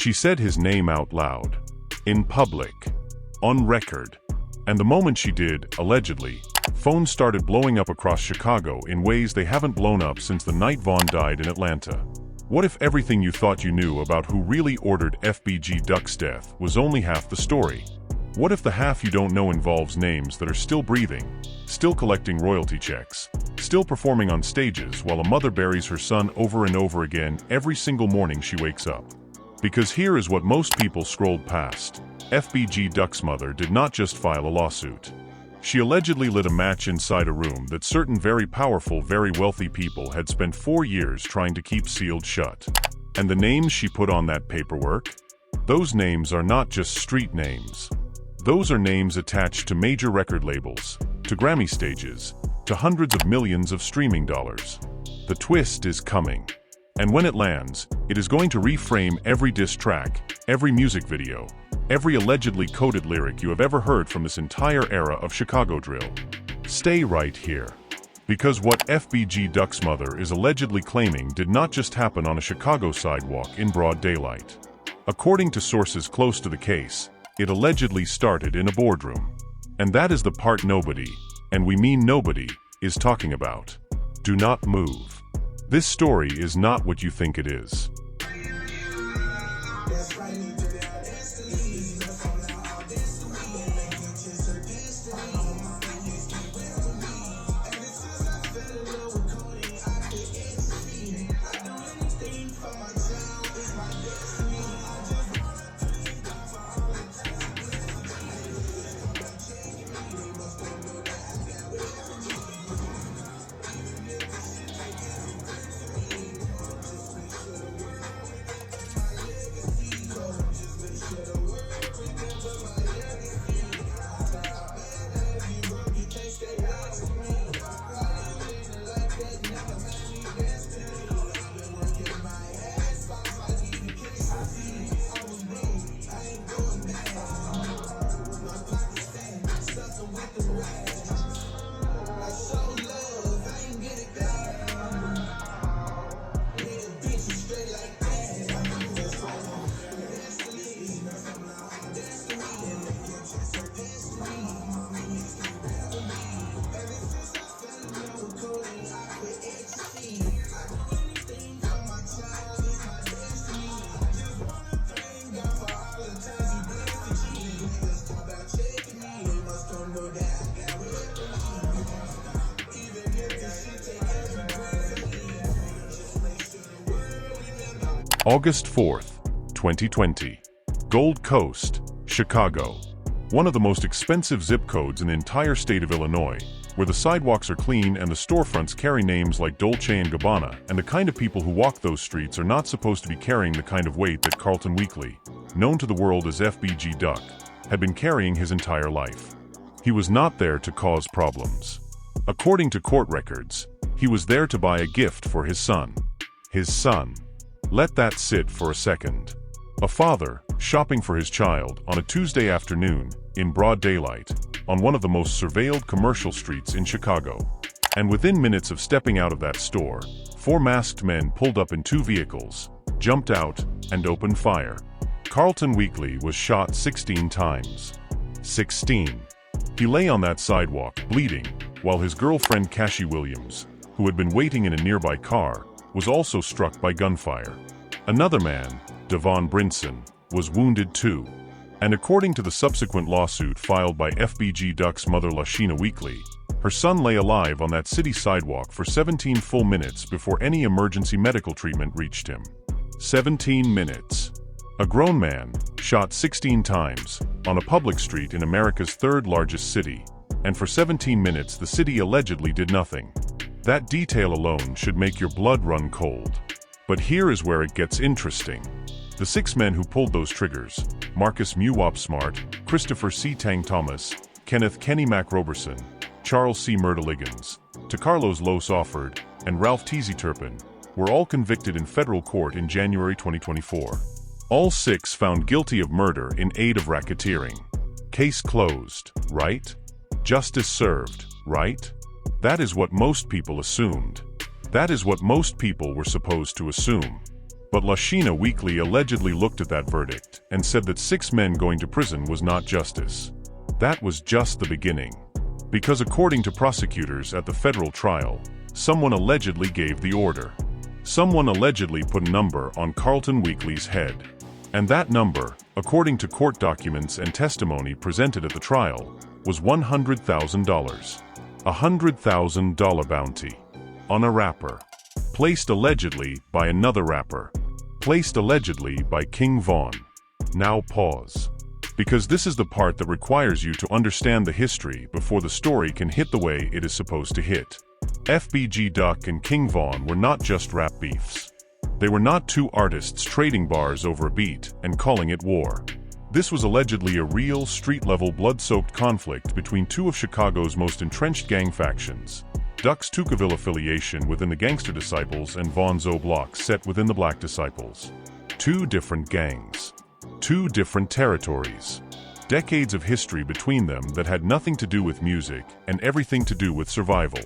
She said his name out loud, in public, on record. And the moment she did, allegedly, phones started blowing up across Chicago in ways they haven't blown up since the night Vaughn died in Atlanta. What if everything you thought you knew about who really ordered FBG Duck's death was only half the story? What if the half you don't know involves names that are still breathing, still collecting royalty checks, still performing on stages while a mother buries her son over and over again every single morning she wakes up? Because here is what most people scrolled past. FBG Duck's mother did not just file a lawsuit. She allegedly lit a match inside a room that certain very powerful, very wealthy people had spent 4 years trying to keep sealed shut. And the names she put on that paperwork? Those names are not just street names. Those are names attached to major record labels, to Grammy stages, to hundreds of millions of streaming dollars. The twist is coming. And when it lands, it is going to reframe every diss track, every music video, every allegedly coded lyric you have ever heard from this entire era of Chicago drill. Stay right here. Because what FBG Duck's mother is allegedly claiming did not just happen on a Chicago sidewalk in broad daylight. According to sources close to the case, it allegedly started in a boardroom. And that is the part nobody, and we mean nobody, is talking about. Do not move. This story is not what you think it is. August 4th, 2020. Gold Coast, Chicago. One of the most expensive zip codes in the entire state of Illinois, where the sidewalks are clean and the storefronts carry names like Dolce & Gabbana, and the kind of people who walk those streets are not supposed to be carrying the kind of weight that Carlton Weekly, known to the world as FBG Duck, had been carrying his entire life. He was not there to cause problems. According to court records, he was there to buy a gift for his son. His son. Let that sit for a second. A father, shopping for his child on a Tuesday afternoon, in broad daylight, on one of the most surveilled commercial streets in Chicago. And within minutes of stepping out of that store, 4 masked men pulled up in 2 vehicles, jumped out, and opened fire. Carlton Weekly was shot 16 times. 16. He lay on that sidewalk, bleeding, while his girlfriend Cassie Williams, who had been waiting in a nearby car, was also struck by gunfire. Another man, Devon Brinson, was wounded too. And according to the subsequent lawsuit filed by FBG Duck's mother Lashina Weekly, her son lay alive on that city sidewalk for 17 full minutes before any emergency medical treatment reached him. 17 minutes. A grown man, shot 16 times, on a public street in America's 3rd largest city, and for 17 minutes the city allegedly did nothing. That detail alone should make your blood run cold. But here is where it gets interesting. The 6 men who pulled those triggers, Marcus Muwop Smart, Christopher C. Tang Thomas, Kenneth Kenny Mac Roberson, Charles C. Murdaligans, Carlos Los Offord, and Ralph Teasy Turpin, were all convicted in federal court in January 2024. All 6 found guilty of murder in aid of racketeering. Case closed, right? Justice served, right? That is what most people assumed. That is what most people were supposed to assume. But Lashina Weekly allegedly looked at that verdict and said that 6 men going to prison was not justice. That was just the beginning. Because according to prosecutors at the federal trial, someone allegedly gave the order. Someone allegedly put a number on Carlton Weekly's head. And that number, according to court documents and testimony presented at the trial, was $100,000. A $100,000 bounty on a rapper, placed allegedly by another rapper, placed allegedly by King Von. Now pause. Because this is the part that requires you to understand the history before the story can hit the way it is supposed to hit. FBG Duck and King Von were not just rap beefs. They were not two artists trading bars over a beat and calling it war. This was allegedly a real street-level blood-soaked conflict between two of Chicago's most entrenched gang factions. Duck's Tukaville affiliation within the Gangster Disciples and Von's O-Block set within the Black Disciples. Two different gangs. Two different territories. Decades of history between them that had nothing to do with music and everything to do with survival.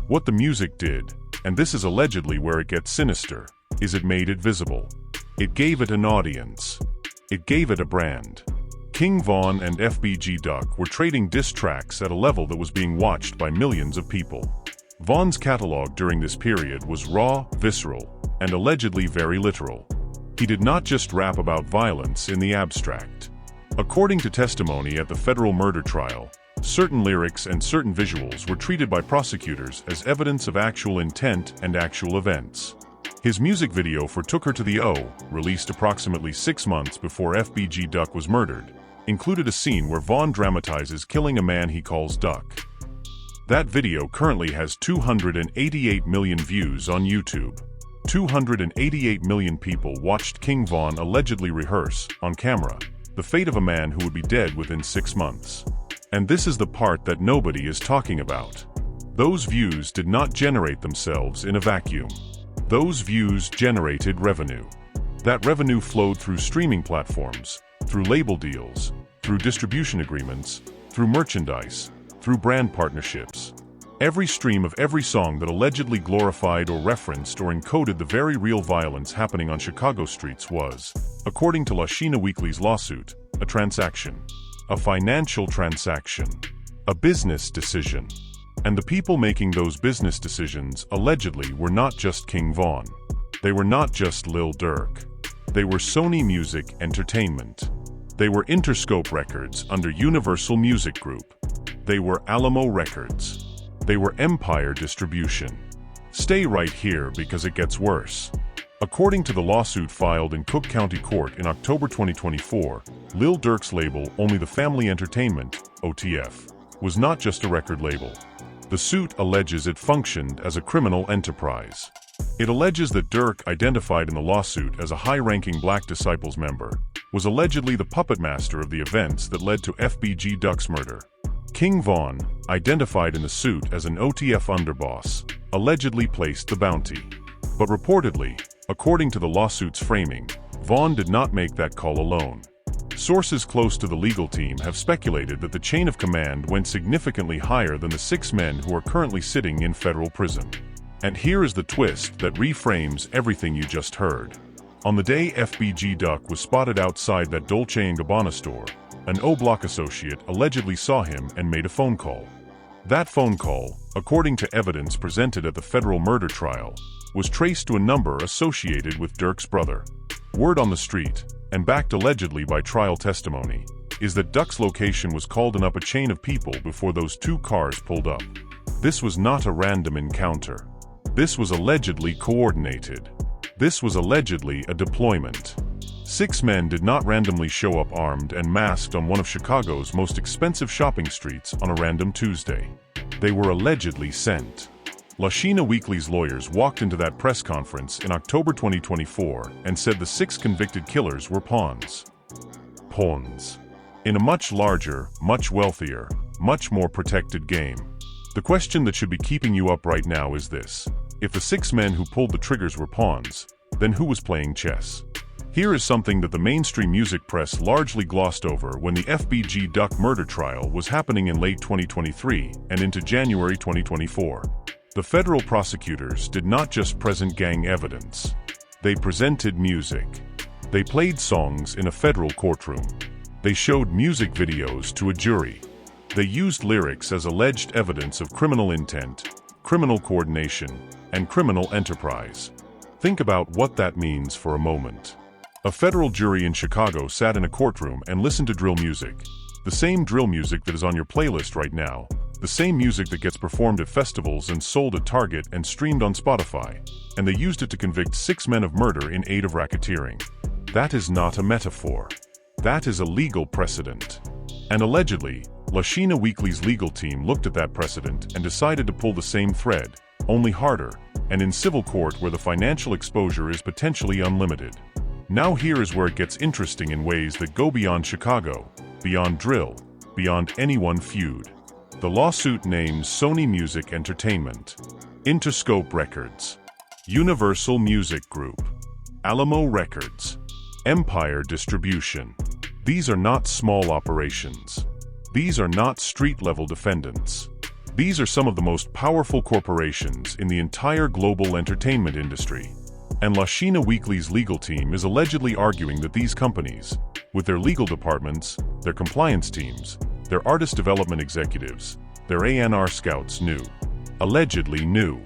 What the music did, and this is allegedly where it gets sinister, is it made it visible. It gave it an audience. It gave it a brand. King Von and FBG Duck were trading diss tracks at a level that was being watched by millions of people. Von's catalog during this period was raw, visceral, and allegedly very literal. He did not just rap about violence in the abstract. According to testimony at the federal murder trial, certain lyrics and certain visuals were treated by prosecutors as evidence of actual intent and actual events. His music video for Took Her to the O, released approximately 6 months before FBG Duck was murdered, included a scene where Von dramatizes killing a man he calls Duck. That video currently has 288 million views on YouTube. 288 million people watched King Von allegedly rehearse, on camera, the fate of a man who would be dead within 6 months. And this is the part that nobody is talking about. Those views did not generate themselves in a vacuum. Those views generated revenue. That revenue flowed through streaming platforms, through label deals, through distribution agreements, through merchandise, through brand partnerships. Every stream of every song that allegedly glorified or referenced or encoded the very real violence happening on Chicago streets was, according to Lashina Weekly's lawsuit, a transaction. A financial transaction. A business decision. And the people making those business decisions allegedly were not just King Von. They were not just Lil Durk. They were Sony Music Entertainment. They were Interscope Records under Universal Music Group. They were Alamo Records. They were Empire Distribution. Stay right here because it gets worse. According to the lawsuit filed in Cook County Court in October 2024, Lil Durk's label Only the Family Entertainment, OTF, was not just a record label. The suit alleges it functioned as a criminal enterprise. It alleges that Durk, identified in the lawsuit as a high-ranking Black Disciples member, was allegedly the puppet master of the events that led to FBG Duck's murder. King Von, identified in the suit as an OTF underboss, allegedly placed the bounty. But reportedly, according to the lawsuit's framing, Von did not make that call alone. Sources close to the legal team have speculated that the chain of command went significantly higher than the 6 men who are currently sitting in federal prison. And here is the twist that reframes everything you just heard. On the day FBG Duck was spotted outside that Dolce & Gabbana store, an O-Block associate allegedly saw him and made a phone call. That phone call, according to evidence presented at the federal murder trial, was traced to a number associated with Durk's brother. Word on the street, and backed allegedly by trial testimony, is that Duck's location was called in up a chain of people before those 2 cars pulled up. This was not a random encounter. This was allegedly coordinated. This was allegedly a deployment. 6 men did not randomly show up armed and masked on one of Chicago's most expensive shopping streets on a random Tuesday. They were allegedly sent. Lashina Weekly's lawyers walked into that press conference in October 2024 and said the 6 convicted killers were pawns. Pawns. In a much larger, much wealthier, much more protected game. The question that should be keeping you up right now is this: if the 6 men who pulled the triggers were pawns, then who was playing chess? Here is something that the mainstream music press largely glossed over when the FBG Duck murder trial was happening in late 2023 and into January 2024. The federal prosecutors did not just present gang evidence. They presented music. They played songs in a federal courtroom. They showed music videos to a jury. They used lyrics as alleged evidence of criminal intent, criminal coordination, and criminal enterprise. Think about what that means for a moment. A federal jury in Chicago sat in a courtroom and listened to drill music. The same drill music that is on your playlist right now. The same music that gets performed at festivals and sold at Target and streamed on Spotify. And they used it to convict 6 men of murder in aid of racketeering. That is not a metaphor. That is a legal precedent. And allegedly, Lashina Weekly's legal team looked at that precedent and decided to pull the same thread, only harder, and in civil court where the financial exposure is potentially unlimited. Now here is where it gets interesting in ways that go beyond Chicago, beyond drill, beyond any one feud. The lawsuit names Sony Music Entertainment, Interscope Records, Universal Music Group, Alamo Records, Empire Distribution. These are not small operations. These are not street-level defendants. These are some of the most powerful corporations in the entire global entertainment industry. And Lashina Weekly's legal team is allegedly arguing that these companies, with their legal departments, their compliance teams, their artist development executives, their A&R scouts allegedly knew.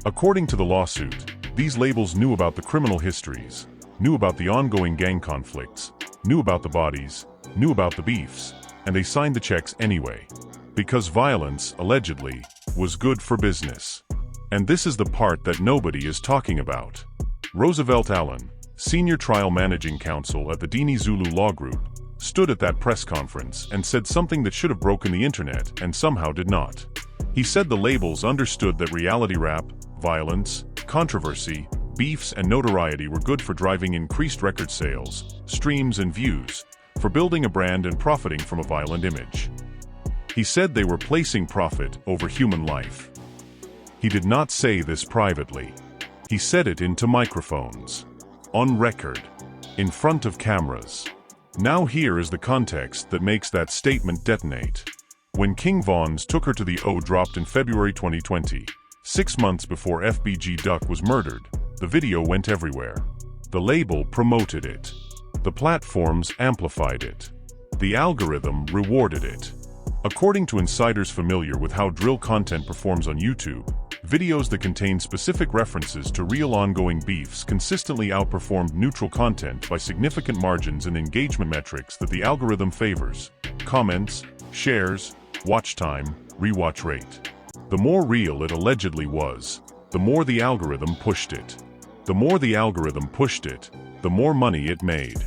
According to the lawsuit, these labels knew about the criminal histories, knew about the ongoing gang conflicts, knew about the bodies, knew about the beefs, and they signed the checks anyway. Because violence, allegedly, was good for business. And this is the part that nobody is talking about. Roosevelt Allen, senior trial managing counsel at the Dini Zulu Law Group, stood at that press conference and said something that should have broken the internet and somehow did not. He said the labels understood that reality rap, violence, controversy, beefs and notoriety were good for driving increased record sales, streams and views, for building a brand and profiting from a violent image. He said they were placing profit over human life. He did not say this privately. He said it into microphones, on record, in front of cameras. Now here is the context that makes that statement detonate. When King Von's Took Her to the O dropped in February 2020, 6 months before FBG Duck was murdered, the video went everywhere. The label promoted it. The platforms amplified it. The algorithm rewarded it. According to insiders familiar with how drill content performs on YouTube, videos that contain specific references to real ongoing beefs consistently outperformed neutral content by significant margins in engagement metrics that the algorithm favors: comments, shares, watch time, rewatch rate. The more real it allegedly was, the more the algorithm pushed it. The more the algorithm pushed it, the more money it made.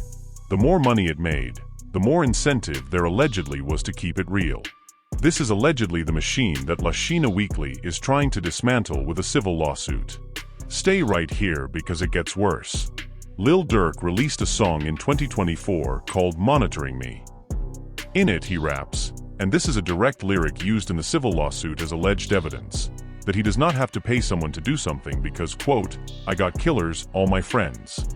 The more money it made, the more incentive there allegedly was to keep it real. This is allegedly the machine that Lashina Weekly is trying to dismantle with a civil lawsuit. Stay right here because it gets worse. Lil Durk released a song in 2024 called Monitoring Me. In it he raps, and this is a direct lyric used in the civil lawsuit as alleged evidence, that he does not have to pay someone to do something because, quote, "I got killers, all my friends."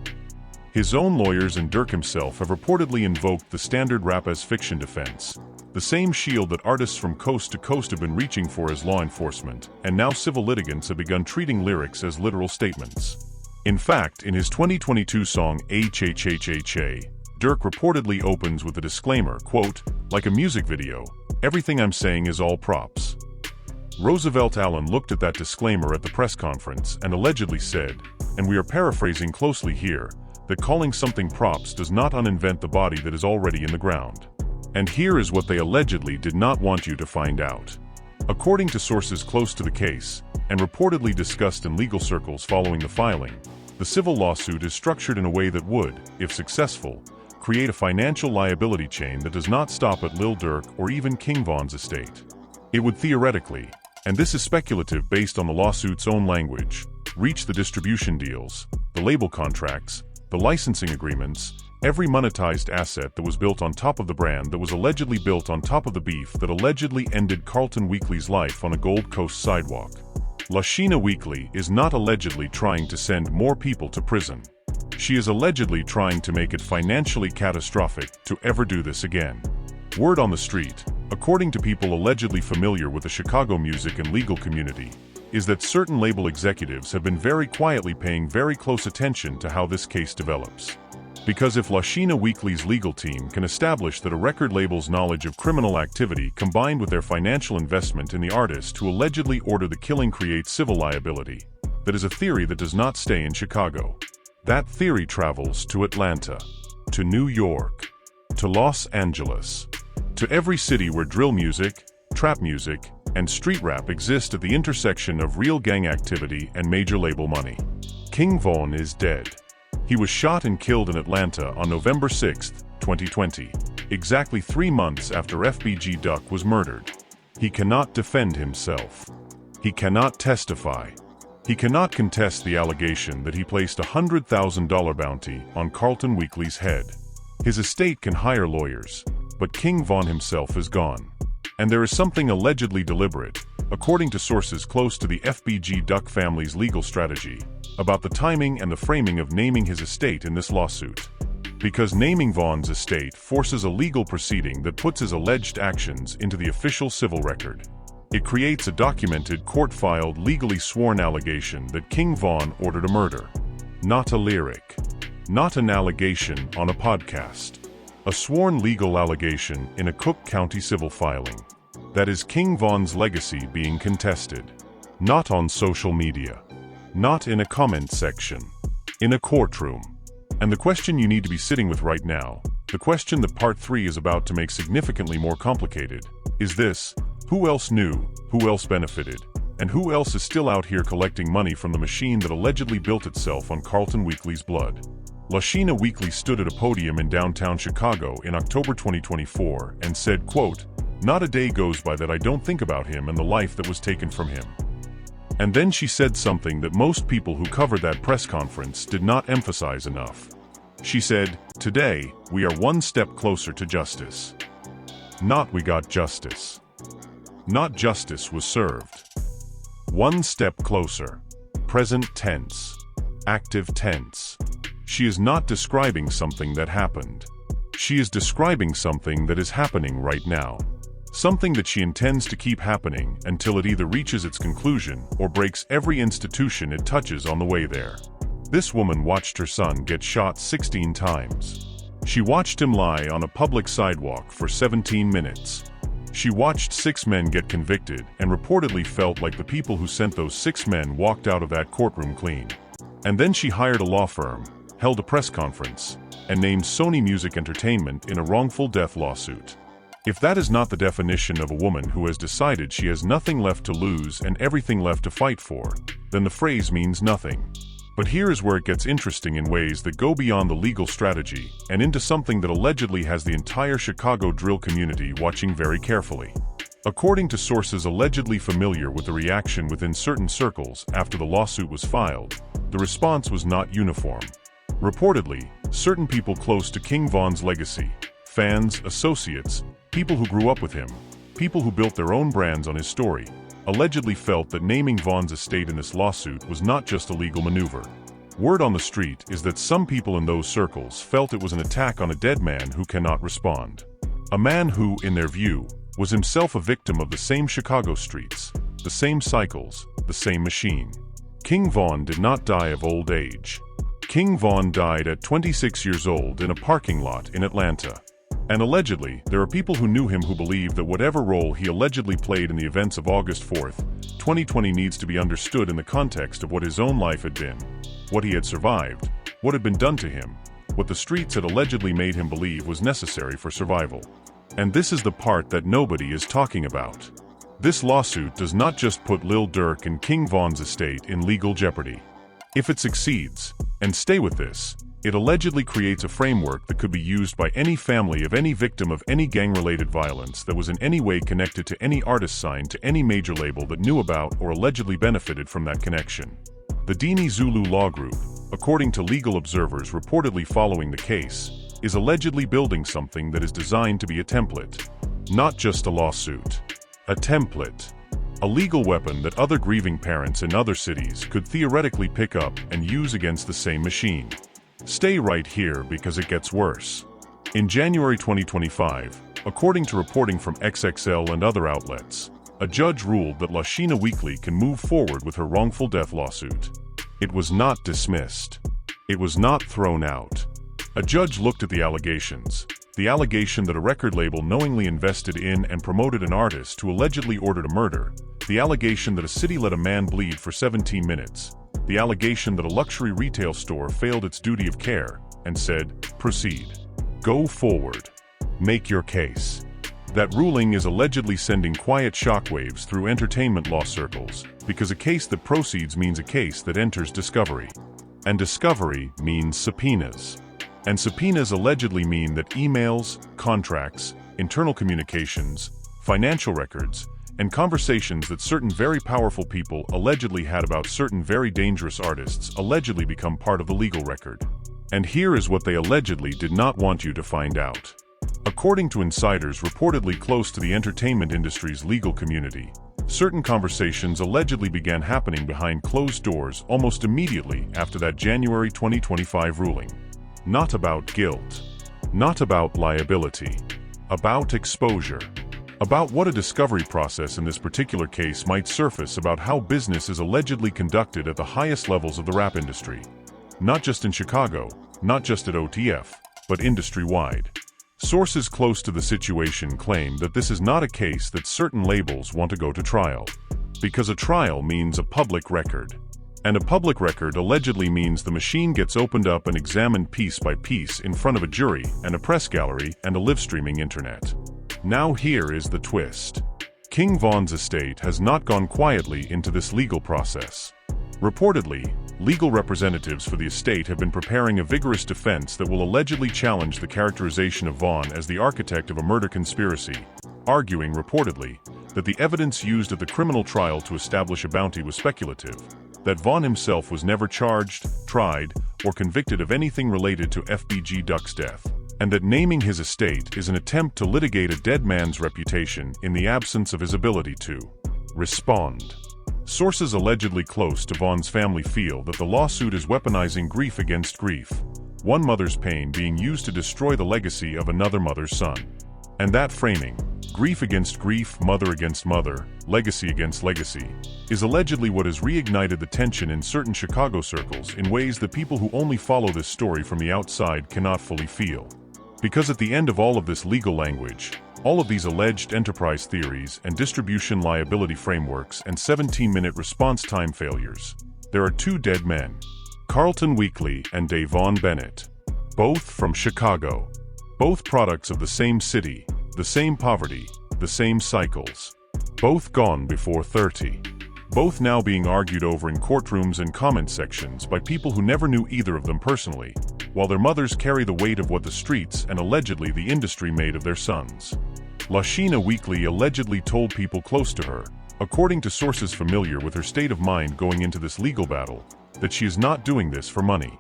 His own lawyers and Durk himself have reportedly invoked the standard rap as fiction defense, the same shield that artists from coast to coast have been reaching for as law enforcement, and now civil litigants have begun treating lyrics as literal statements. In fact, in his 2022 song HHHHA, Durk reportedly opens with a disclaimer, quote, "Like a music video, everything I'm saying is all props." Roosevelt Allen looked at that disclaimer at the press conference and allegedly said, and we are paraphrasing closely here, that calling something props does not uninvent the body that is already in the ground. And here is what they allegedly did not want you to find out. According to sources close to the case, and reportedly discussed in legal circles following the filing, the civil lawsuit is structured in a way that would, if successful, create a financial liability chain that does not stop at Lil Durk or even King Von's estate. It would theoretically, and this is speculative based on the lawsuit's own language, reach the distribution deals, the label contracts, the licensing agreements, every monetized asset that was built on top of the brand that was allegedly built on top of the beef that allegedly ended Carlton Weekly's life on a Gold Coast sidewalk. Lashina Weekly is not allegedly trying to send more people to prison. She is allegedly trying to make it financially catastrophic to ever do this again. Word on the street, according to people allegedly familiar with the Chicago music and legal community, is that certain label executives have been very quietly paying very close attention to how this case develops. Because if Lashina Weekly's legal team can establish that a record label's knowledge of criminal activity combined with their financial investment in the artist who allegedly ordered the killing creates civil liability, that is a theory that does not stay in Chicago. That theory travels to Atlanta, to New York, to Los Angeles, to every city where drill music, trap music, and street rap exist at the intersection of real gang activity and major label money. King Von is dead. He was shot and killed in Atlanta on November 6, 2020, exactly 3 months after FBG Duck was murdered. He cannot defend himself. He cannot testify. He cannot contest the allegation that he placed a $100,000 bounty on Carlton Weekly's head. His estate can hire lawyers, but King Von himself is gone. And there is something allegedly deliberate, according to sources close to the FBG Duck family's legal strategy, about the timing and the framing of naming his estate in this lawsuit. Because naming Von's estate forces a legal proceeding that puts his alleged actions into the official civil record. It creates a documented, court-filed, legally sworn allegation that King Von ordered a murder. Not a lyric. Not an allegation on a podcast. A sworn legal allegation in a Cook County civil filing. That is King Von's legacy being contested. Not on social media. Not in a comment section. In a courtroom. And the question you need to be sitting with right now, the question that Part 3 is about to make significantly more complicated, is this: who else knew, who else benefited, and who else is still out here collecting money from the machine that allegedly built itself on Carlton Weekly's blood? Lashina Weekly stood at a podium in downtown Chicago in October 2024 and said, quote, "Not a day goes by that I don't think about him and the life that was taken from him." And then she said something that most people who covered that press conference did not emphasize enough. She said, "Today, we are one step closer to justice." Not we got justice. Not justice was served. One step closer. Present tense. Active tense. She is not describing something that happened. She is describing something that is happening right now. Something that she intends to keep happening until it either reaches its conclusion or breaks every institution it touches on the way there. This woman watched her son get shot 16 times. She watched him lie on a public sidewalk for 17 minutes. She watched 6 men get convicted and reportedly felt like the people who sent those 6 men walked out of that courtroom clean. And then she hired a law firm, held a press conference, and named Sony Music Entertainment in a wrongful death lawsuit. If that is not the definition of a woman who has decided she has nothing left to lose and everything left to fight for, then the phrase means nothing. But here is where it gets interesting in ways that go beyond the legal strategy and into something that allegedly has the entire Chicago drill community watching very carefully. According to sources allegedly familiar with the reaction within certain circles after the lawsuit was filed, the response was not uniform. Reportedly, certain people close to King Von's legacy, fans, associates, people who grew up with him, people who built their own brands on his story, allegedly felt that naming Von's estate in this lawsuit was not just a legal maneuver. Word on the street is that some people in those circles felt it was an attack on a dead man who cannot respond. A man who, in their view, was himself a victim of the same Chicago streets, the same cycles, the same machine. King Von did not die of old age. King Von died at 26 years old in a parking lot in Atlanta. And allegedly, there are people who knew him who believe that whatever role he allegedly played in the events of August 4th, 2020 needs to be understood in the context of what his own life had been, what he had survived, what had been done to him, what the streets had allegedly made him believe was necessary for survival. And this is the part that nobody is talking about. This lawsuit does not just put Lil Durk and King Von's estate in legal jeopardy. If it succeeds, and stay with this, it allegedly creates a framework that could be used by any family of any victim of any gang-related violence that was in any way connected to any artist signed to any major label that knew about or allegedly benefited from that connection. The Dini Zulu Law Group, according to legal observers reportedly following the case, is allegedly building something that is designed to be a template. Not just a lawsuit. A template. A legal weapon that other grieving parents in other cities could theoretically pick up and use against the same machine. Stay right here because it gets worse. In January 2025, according to reporting from XXL and other outlets, A judge ruled that Lashina Weekly can move forward with her wrongful death lawsuit. It was not dismissed. It was not thrown out. A judge looked at the allegations. The allegation that a record label knowingly invested in and promoted an artist who allegedly ordered a murder. The allegation that a city let a man bleed for 17 minutes. The allegation that a luxury retail store failed its duty of care and said, "Proceed. Go forward. Make your case." That ruling is allegedly sending quiet shockwaves through entertainment law circles, because a case that proceeds means a case that enters discovery. And discovery means subpoenas. And subpoenas allegedly mean that emails, contracts, internal communications, financial records, and conversations that certain very powerful people allegedly had about certain very dangerous artists allegedly become part of the legal record. And here is what they allegedly did not want you to find out. According to insiders reportedly close to the entertainment industry's legal community, certain conversations allegedly began happening behind closed doors almost immediately after that January 2025 ruling. Not about guilt. Not about liability. About exposure. About what a discovery process in this particular case might surface about how business is allegedly conducted at the highest levels of the rap industry. Not just in Chicago, not just at OTF, but industry-wide. Sources close to the situation claim that this is not a case that certain labels want to go to trial, because a trial means a public record. And a public record allegedly means the machine gets opened up and examined piece by piece in front of a jury and a press gallery and a live-streaming internet. Now here is the twist. King Von's estate has not gone quietly into this legal process. Reportedly, legal representatives for the estate have been preparing a vigorous defense that will allegedly challenge the characterization of Von as the architect of a murder conspiracy, arguing, reportedly, that the evidence used at the criminal trial to establish a bounty was speculative, that Von himself was never charged, tried, or convicted of anything related to FBG Duck's death, and that naming his estate is an attempt to litigate a dead man's reputation in the absence of his ability to respond. Sources allegedly close to Von's family feel that the lawsuit is weaponizing grief against grief, one mother's pain being used to destroy the legacy of another mother's son. And that framing, grief against grief, mother against mother, legacy against legacy, is allegedly what has reignited the tension in certain Chicago circles in ways that people who only follow this story from the outside cannot fully feel. Because at the end of all of this legal language, all of these alleged enterprise theories and distribution liability frameworks and 17-minute response time failures, there are two dead men, Carlton Weekly and Davon Bennett, both from Chicago, both products of the same city, the same poverty, the same cycles, both gone before 30, both now being argued over in courtrooms and comment sections by people who never knew either of them personally, while their mothers carry the weight of what the streets and allegedly the industry made of their sons. Lashina Weekly allegedly told people close to her, according to sources familiar with her state of mind going into this legal battle, that she is not doing this for money.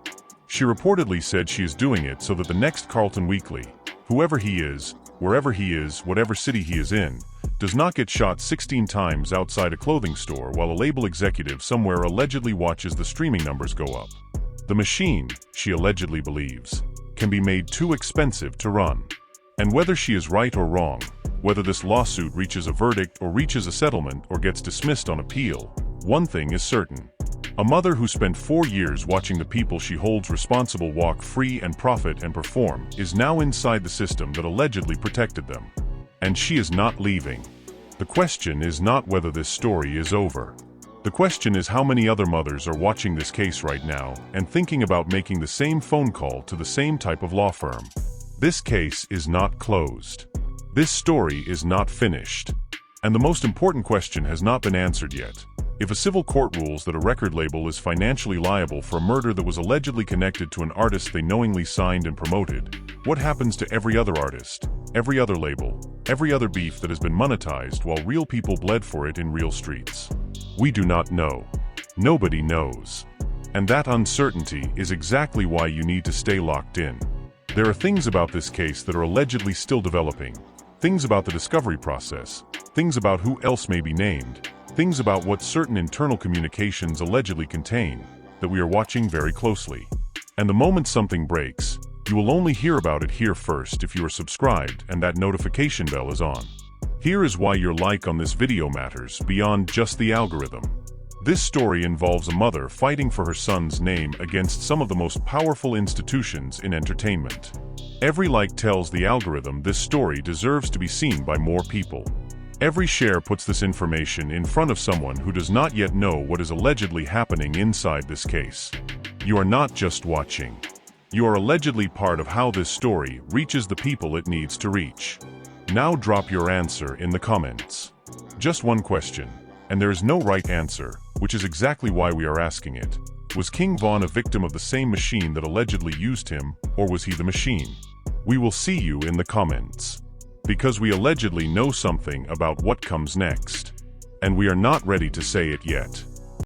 She reportedly said she is doing it so that the next Carlton Weekly, whoever he is, wherever he is, whatever city he is in, does not get shot 16 times outside a clothing store while a label executive somewhere allegedly watches the streaming numbers go up. The machine, she allegedly believes, can be made too expensive to run. And whether she is right or wrong, whether this lawsuit reaches a verdict or reaches a settlement or gets dismissed on appeal, one thing is certain. A mother who spent 4 years watching the people she holds responsible walk free and profit and perform is now inside the system that allegedly protected them. And she is not leaving. The question is not whether this story is over. The question is how many other mothers are watching this case right now and thinking about making the same phone call to the same type of law firm. This case is not closed. This story is not finished. And the most important question has not been answered yet. If a civil court rules that a record label is financially liable for a murder that was allegedly connected to an artist they knowingly signed and promoted, what happens to every other artist, every other label, every other beef that has been monetized while real people bled for it in real streets? We do not know. Nobody knows. And that uncertainty is exactly why you need to stay locked in. There are things about this case that are allegedly still developing, things about the discovery process, things about who else may be named, things about what certain internal communications allegedly contain, that we are watching very closely. And the moment something breaks, you will only hear about it here first if you are subscribed and that notification bell is on. Here is why your like on this video matters beyond just the algorithm. This story involves a mother fighting for her son's name against some of the most powerful institutions in entertainment. Every like tells the algorithm this story deserves to be seen by more people. Every share puts this information in front of someone who does not yet know what is allegedly happening inside this case. You are not just watching. You are allegedly part of how this story reaches the people it needs to reach. Now drop your answer in the comments. Just one question, and there is no right answer, which is exactly why we are asking it. Was King Von a victim of the same machine that allegedly used him, or was he the machine? We will see you in the comments. Because we allegedly know something about what comes next. And we are not ready to say it yet.